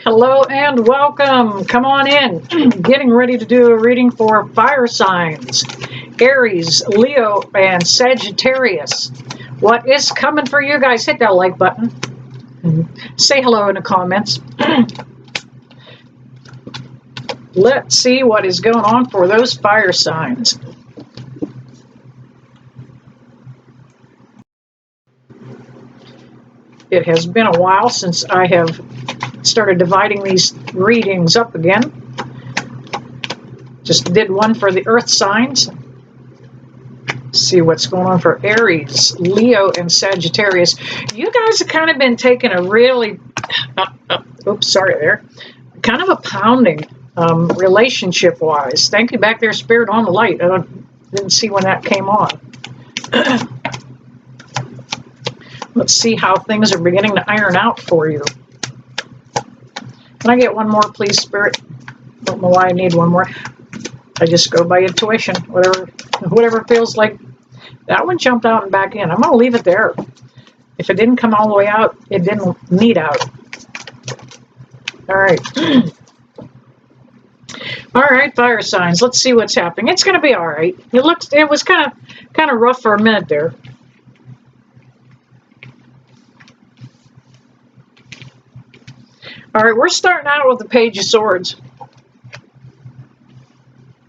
Hello and welcome. Come on in. Getting ready to do a reading for fire signs, Aries, Leo, and Sagittarius. What is coming for you guys? Hit that like button. Say hello in the comments. Let's see what is going on for those fire signs. It has been a while since I have started dividing these readings up again. Just did one for the earth signs. See what's going on for Aries, Leo, and Sagittarius. You guys have kind of been taking a really, oops, sorry there, kind of a pounding relationship-wise. Thank you back there, Spirit on the light. I didn't see when that came on. Let's see how things are beginning to iron out for you. Can I get one more, please, Spirit? Don't know why I need one more. I just go by intuition. Whatever feels like. That one jumped out and back in. I'm going to leave it there. If it didn't come all the way out, it didn't need out. All right. All right, fire signs. Let's see what's happening. It's going to be all right. It was kind of rough for a minute there. All right, we're starting out with the Page of Swords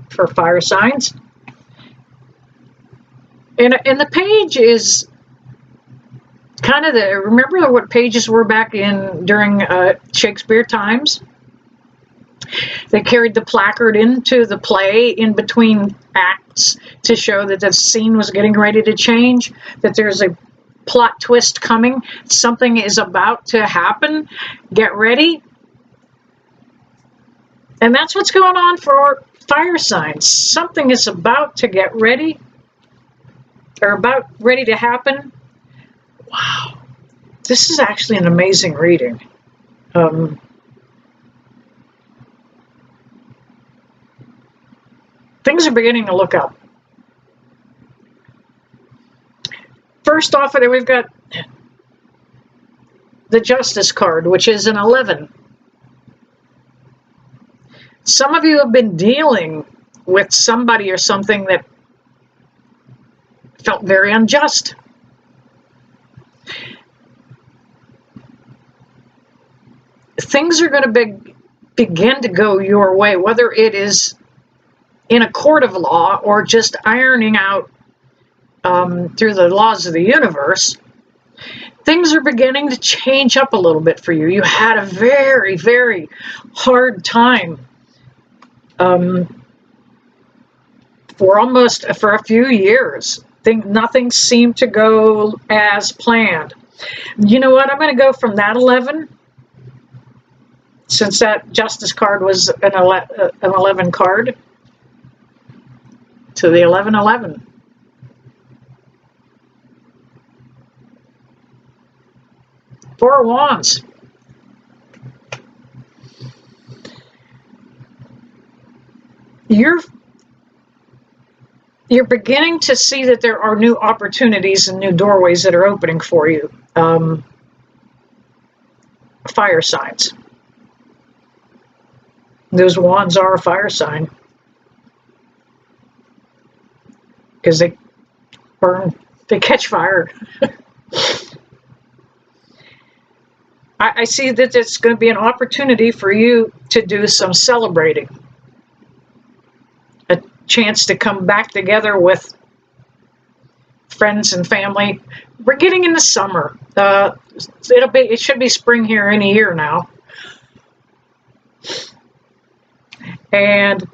for fire signs. And the page is kind of remember what pages were back during Shakespeare times? They carried the placard into the play in between acts to show that the scene was getting ready to change, that there's a plot twist coming, something is about to happen, get ready. And that's what's going on for fire signs. Something is about to get ready, or about ready to happen. Wow, this is actually an amazing reading. Things are beginning to look up. First off, we've got the Justice card, which is an 11. Some of you have been dealing with somebody or something that felt very unjust. Things are going to begin to go your way, whether it is in a court of law or just ironing out through the laws of the universe. Things are beginning to change up a little bit for you. You had a very, very hard time for a few years. Nothing seemed to go as planned. You know what? I'm going to go from that 11, since that Justice card was an 11 card, to the 1111. Four of Wands. You're beginning to see that there are new opportunities and new doorways that are opening for you. Fire signs. Those wands are a fire sign, because they burn, they catch fire. I see that it's going to be an opportunity for you to do some celebrating. A chance to come back together with friends and family. We're getting into summer. It should be spring here any year now. And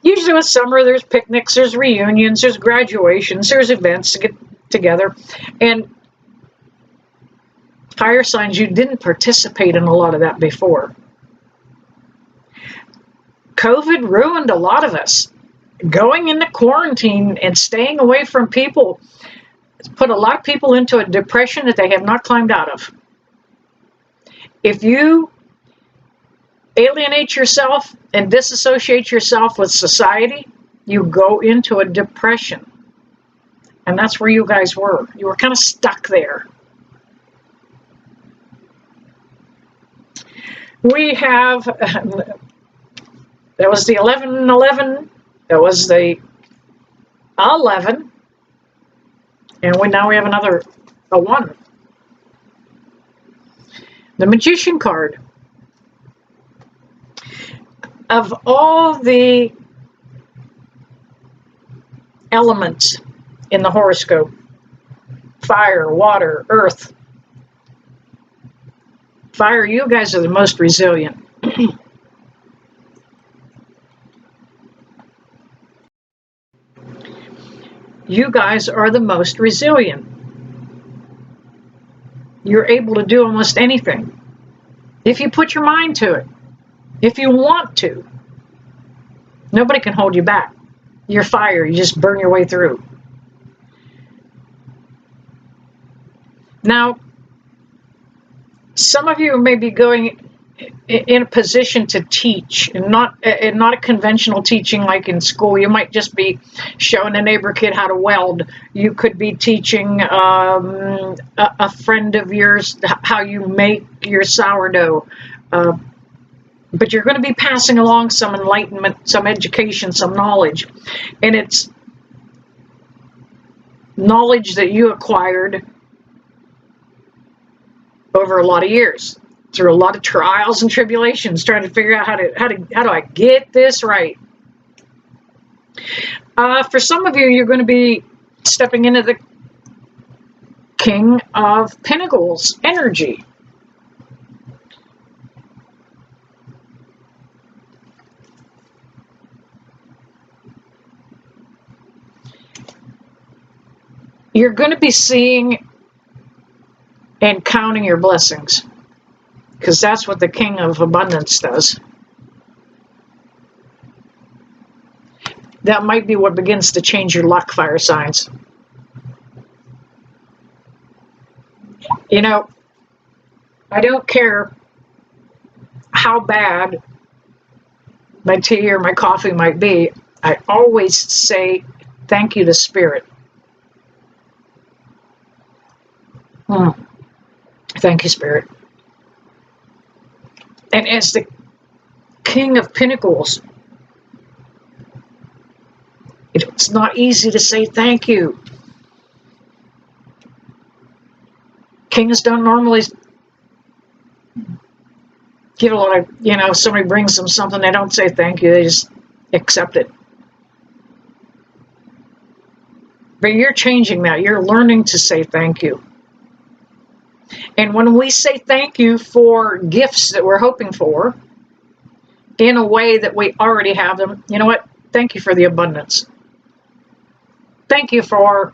usually with summer, there's picnics, there's reunions, there's graduations, there's events to get together. And fire signs, you didn't participate in a lot of that before. COVID ruined a lot of us. Going into quarantine and staying away from people put a lot of people into a depression that they have not climbed out of. If you alienate yourself and disassociate yourself with society, you go into a depression. And that's where you guys were. You were kind of stuck there. We have, that was the 1111, that was the 11, and now we have a 1. The Magician card. Of all the elements in the horoscope, fire, water, earth, fire, you guys are the most resilient. You guys are the most resilient. You're able to do almost anything if you put your mind to it, if you want to. Nobody can hold you back. You're fire. You just burn your way through. Now, some of you may be going in a position to teach, and not a conventional teaching like in school. You might just be showing a neighbor kid how to weld. You could be teaching a friend of yours how you make your sourdough. But you're going to be passing along some enlightenment, some education, some knowledge. And it's knowledge that you acquired over a lot of years, through a lot of trials and tribulations, trying to figure out how do I get this right. For some of you, you're going to be stepping into the King of Pentacles energy. You're going to be seeing and counting your blessings, because that's what the King of Abundance does. That might be what begins to change your luck, fire signs. You know, I don't care how bad my tea or my coffee might be, I always say thank you to Spirit. Thank you, Spirit. And as the King of Pentacles, it's not easy to say thank you. Kings don't normally give a lot of, somebody brings them something, they don't say thank you, they just accept it. But you're changing that. You're learning to say thank you. And when we say thank you for gifts that we're hoping for, in a way that we already have them, you know what? Thank you for the abundance. Thank you for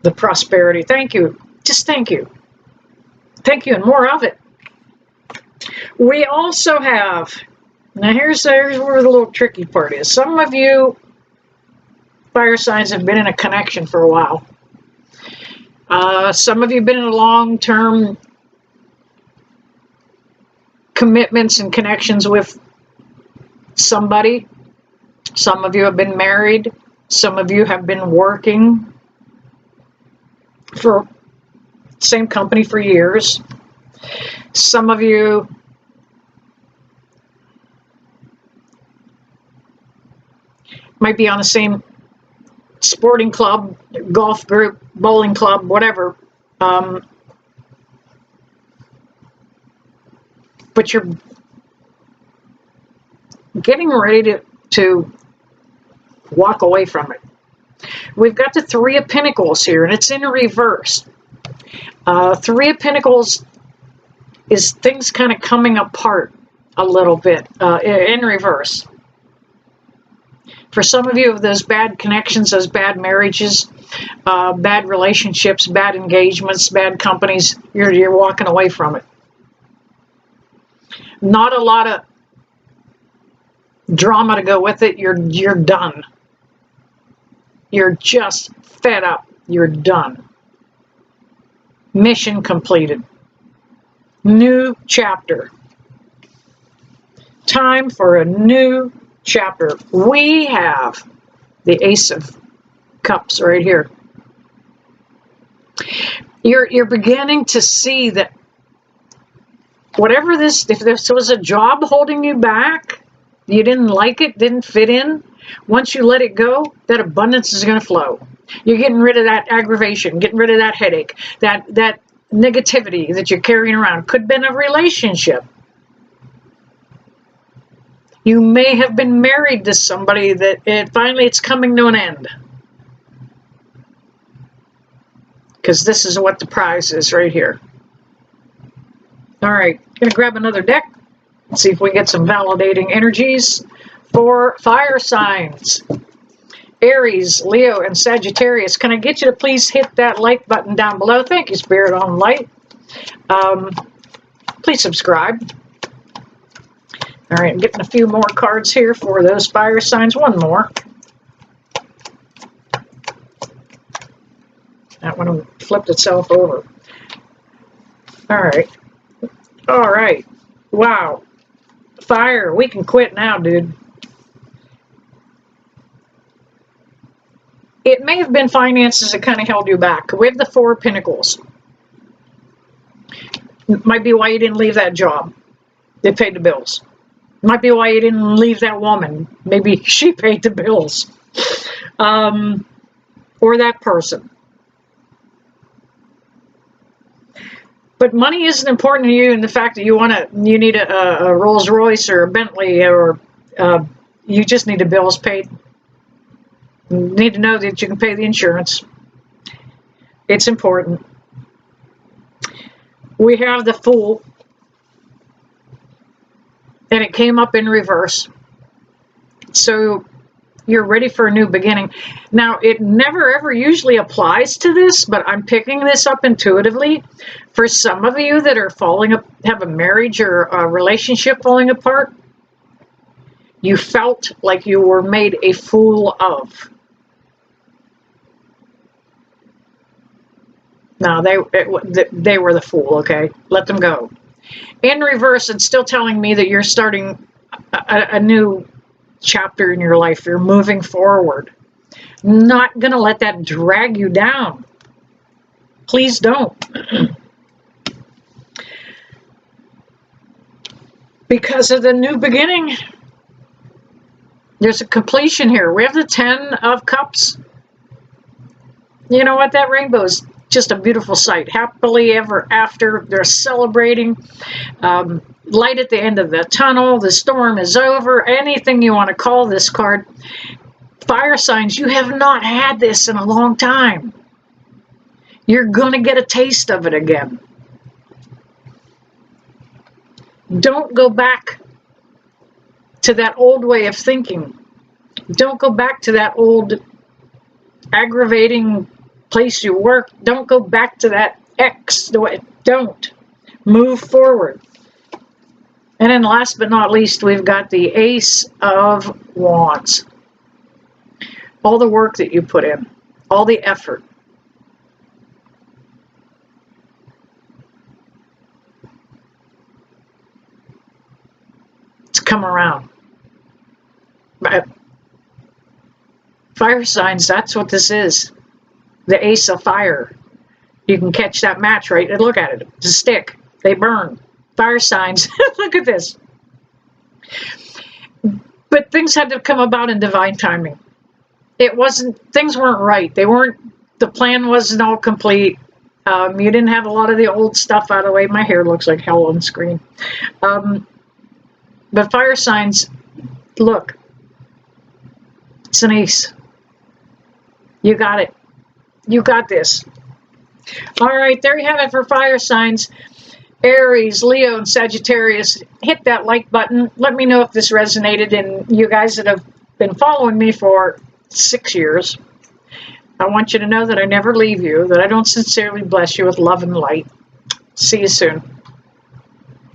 the prosperity. Thank you. Just thank you. Thank you, and more of it. We also have, now here's where the little tricky part is. Some of you fire signs have been in a connection for a while. Some of you have been in a long-term commitments and connections with somebody. Some of you have been married. Some of you have been working for the same company for years. Some of you might be on the same sporting club, golf group, bowling club, whatever. But you're getting ready to walk away from it. We've got the Three of Pentacles here, and it's in reverse. Three of Pentacles is things kind of coming apart a little bit in reverse. For some of you, those bad connections, those bad marriages, bad relationships, bad engagements, bad companies, you're walking away from it. Not a lot of drama to go with it. You're done. You're just fed up. You're done. Mission completed. New chapter. Time for a new chapter. We have the Ace of Cups right here. You're beginning to see that whatever this, if this was a job holding you back, you didn't like it, didn't fit in, once you let it go, that abundance is going to flow. You're getting rid of that aggravation, getting rid of that headache, that negativity that you're carrying around. Could have been a relationship. You may have been married to somebody that finally it's coming to an end. Because this is what the prize is right here. All right, going to grab another deck. Let's see if we get some validating energies for fire signs. Aries, Leo, and Sagittarius. Can I get you to please hit that like button down below? Thank you, Spirit on Light. Please subscribe. All right, I'm getting a few more cards here for those fire signs. One more. That one flipped itself over. All right. All right. Wow. Fire. We can quit now, dude. It may have been finances that kind of held you back. We have the Four of Pentacles. Might be why you didn't leave that job. They paid the bills. Might be why you didn't leave that woman. Maybe she paid the bills. Or that person. But money isn't important to you in the fact that you need a Rolls Royce or a Bentley, or you just need the bills paid. You need to know that you can pay the insurance. It's important. We have the Fool. And it came up in reverse. So you're ready for a new beginning. Now, it never ever usually applies to this, but I'm picking this up intuitively. For some of you that are have a marriage or a relationship falling apart, you felt like you were made a fool of. No, they were the fool, okay? Let them go. In reverse, it's still telling me that you're starting a new chapter in your life. You're moving forward. Not going to let that drag you down. Please don't. Because of the new beginning, there's a completion here. We have the 10 of Cups. You know what? That rainbow is just a beautiful sight. Happily ever after. They're celebrating. Light at the end of the tunnel. The storm is over. Anything you want to call this card. Fire signs, you have not had this in a long time. You're going to get a taste of it again. Don't go back to that old way of thinking. Don't go back to that old aggravating place you work. Don't go back to that ex. Don't. Move forward. And then last but not least, we've got the Ace of Wands. All the work that you put in. All the effort. It's come around. Fire signs, that's what this is. The Ace of Fire. You can catch that match, right? And look at it. It's a stick. They burn. Fire signs. Look at this. But things had to come about in divine timing. Things weren't right. The plan wasn't all complete. You didn't have a lot of the old stuff out of the way. My hair looks like hell on screen. But fire signs, look. It's an ace. You got it. You got this. All right, there you have it for fire signs. Aries, Leo, and Sagittarius. Hit that like button. Let me know if this resonated. And you guys that have been following me for 6 years, I want you to know that I never leave you, that I don't sincerely bless you with love and light. See you soon.